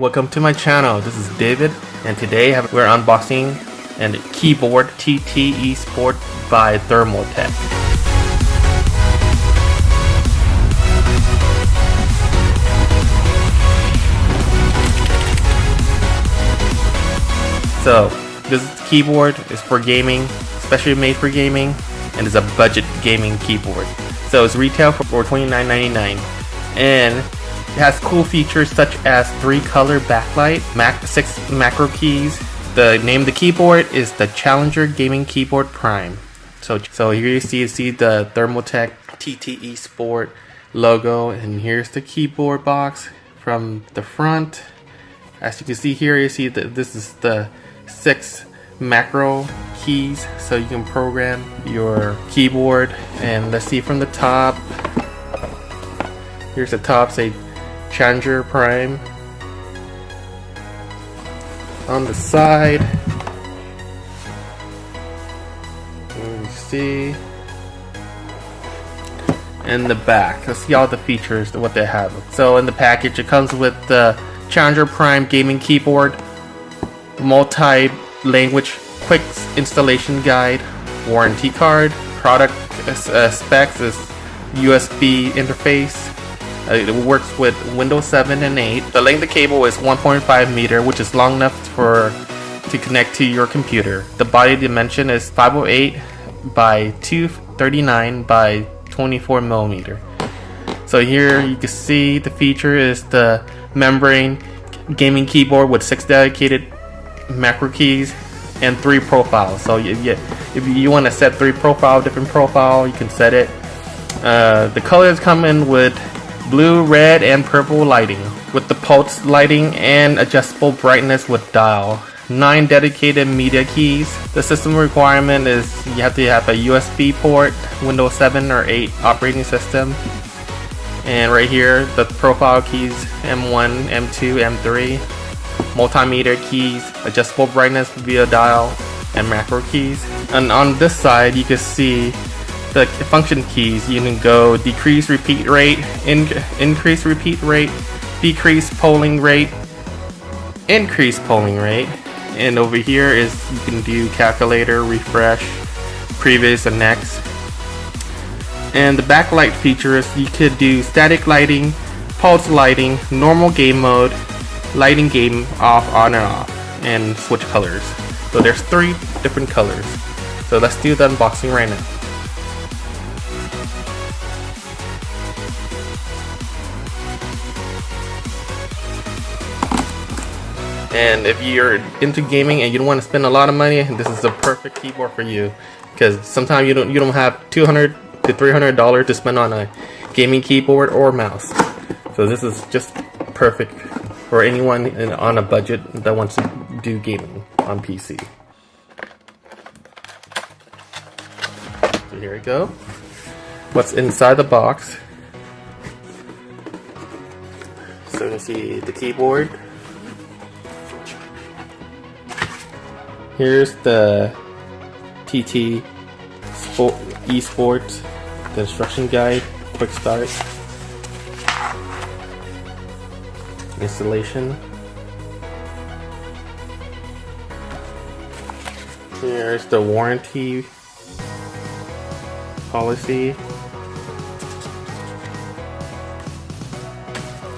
Welcome to my channel. This is David, and today we're unboxing a keyboard TT Esports by Thermaltake. So this keyboard is for gaming, especially made for gaming, and is a budget gaming keyboard. So it's retail for $29.99, and it has cool features such as 3-color backlight, 6 macro keys. The name of the keyboard is the Challenger Gaming Keyboard Prime. So here you see the Thermaltake TT Esports logo, and here's the keyboard box from the front. As you can see here, you see that this is the 6 macro keys, so you can program your keyboard. And let's see from the top. Here's the top, say Challenger Prime. On the side, let me see, and the back, let's see all the features, what they have. So in the package, it comes with the Challenger Prime gaming keyboard, multi-language quick installation guide, warranty card, product specs is USB interface. It works with Windows 7 and 8. The length of the cable is 1.5 meter, which is long enough to connect to your computer. The body dimension is 508 by 239 by 24 millimeter. So here you can see the feature is the membrane gaming keyboard with 6 dedicated macro keys and 3 profiles. So if you want to set 3 different profile, you can set it. The colors come in with blue, red, and purple lighting with the pulse lighting and adjustable brightness with dial. 9 dedicated media keys. The system requirement is you have to have a USB port, Windows 7 or 8 operating system. And right here, the profile keys M1, M2, M3. Multimeter keys, adjustable brightness via dial, and macro keys. And on this side, you can see the function keys. You can go decrease repeat rate, increase repeat rate, decrease polling rate, increase polling rate. And over here is you can do calculator, refresh, previous, and next. And the backlight features, you could do static lighting, pulse lighting, normal game mode, lighting game off, on and off, and switch colors. So there's 3 different colors. So let's do the unboxing right now. And if you're into gaming and you don't want to spend a lot of money, this is the perfect keyboard for you, because sometimes you don't have $200 to $300 to spend on a gaming keyboard or mouse. So this is just perfect for anyone on a budget that wants to do gaming on PC. So here we go. What's inside the box? So you see the keyboard. Here's the TT Esports, the instruction guide, quick start, installation. Here's the warranty policy,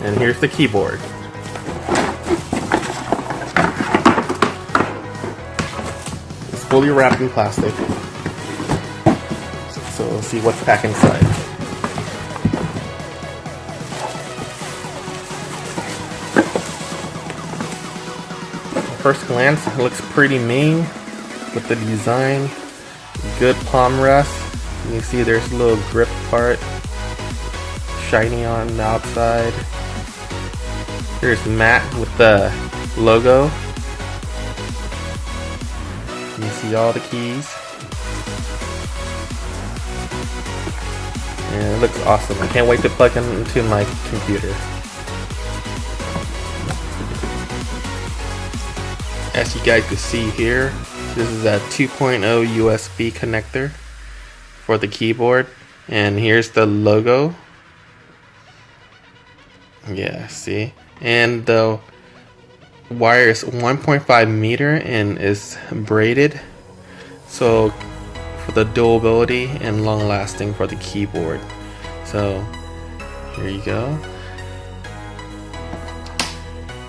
and here's the keyboard. Fully wrapped in plastic. So we'll see what's packed inside. At first glance, it looks pretty mean with the design. Good palm rest. You can see there's a little grip part, shiny on the outside. Here's matte with the logo. You see all the keys, and it looks awesome. I can't wait to plug it into my computer. As you guys can see here, this is a 2.0 USB connector for the keyboard, and here's the logo. Yeah, see, and the wire is 1.5 meter and is braided, so for the durability and long lasting for the keyboard. So here you go.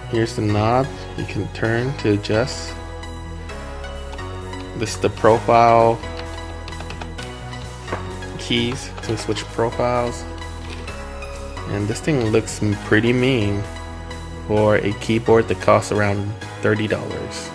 Here's the knob you can turn to adjust. This is the profile keys to switch profiles. And this thing looks pretty mean for a keyboard that costs around $30.